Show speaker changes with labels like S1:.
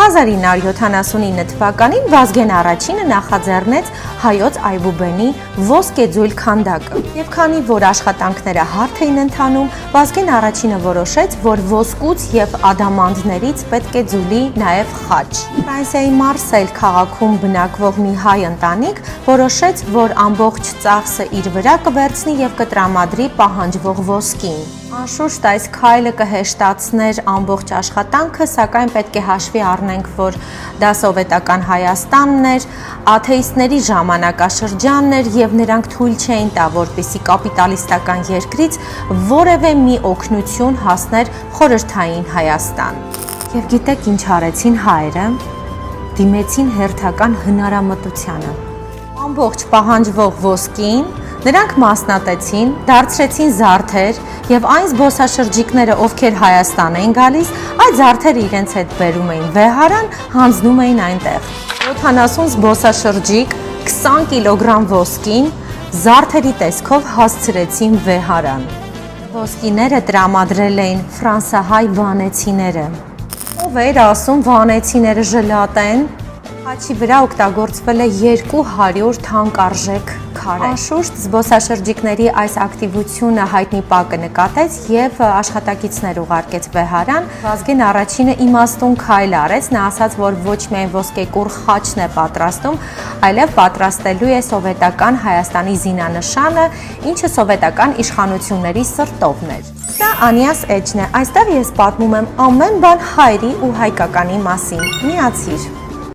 S1: 1979 թվականին Վազգեն Առաջինը նախաձեռնեց հայոց այբուբենի ոսկեձույլ քանդակը։ Եվ քանի որ աշխատանքները հարթ էին ընթանում, Վազգեն Առաջինը որոշեց, որ ոսկուց եւ ադամանդներից պետք է ձուլի նաեւ խաչ։ Ֆրանսիայի Մարսել քաղաքում բնակվող մի հայ ընտանիք որոշեց, որ ամբողջ ծախսը իր վրա կվերցնի եւ կտրամադրի պահանջվող ոսկին։ Անշուշտ այս քայլը կհեշտացներ ամբողջ աշխատանքը, սակայն պետք է հաշվի առնենք, որ դա սովետական Հայաստանն էր, աթեիստների ժամանակաշրջանն էր եւ նրանք թույլ չէին տա, որպեսզի կապիտալիստական երկրից որևէ մի օգնություն հասներ խորհրդային Հայաստան։ Եվ գիտեք ինչ արեցին հայերը, դիմեցին հերթական հնարամտությանը։ Ամբողջ պահանջվող ոսկին նրանք մասնատեցին, դարձրեցին զարդեր եւ այն զբոսաշրջիկները, ովքեր Հայաստան էին գալիս, այդ զարդերը իրենց հետ բերում էին Վեհարան, հանձնում էին այնտեղ։ 70 զբոսաշրջիկ 20 կիլոգրամ ոսկին զարդերի տեսքով հասցրեցին Վեհարան։ Ոսկիները տրամադրել էին ֆրանսահայ վանեցիները։ Ով էր ասում վանեցիները ժլատ են։ Խաչի վրա օգտագործվել է 200 թանկարժեք քարեր։ Անշուշտ զբոսաշրջիկների այս ակտիվությունը հայտնի Պակը նկատեց եւ աշխատակիցներ ուղարկեց Վեհարան։ Վազգեն Առաջինը իմաստուն քայլ արեց, նա ասաց, որ ոչ միայն ոսկեկուռ խաչն է պատրաստում, այլև պատրաստելու է սովետական Հայաստանի զինանշանը, ինչը սովետական իշխանությունների սրտովն էր։ Դա Անիաս Էջն է, այստեղ ես պատմում եմ ամեն բան հայրի ու հայկականի մասին։ Միացիր։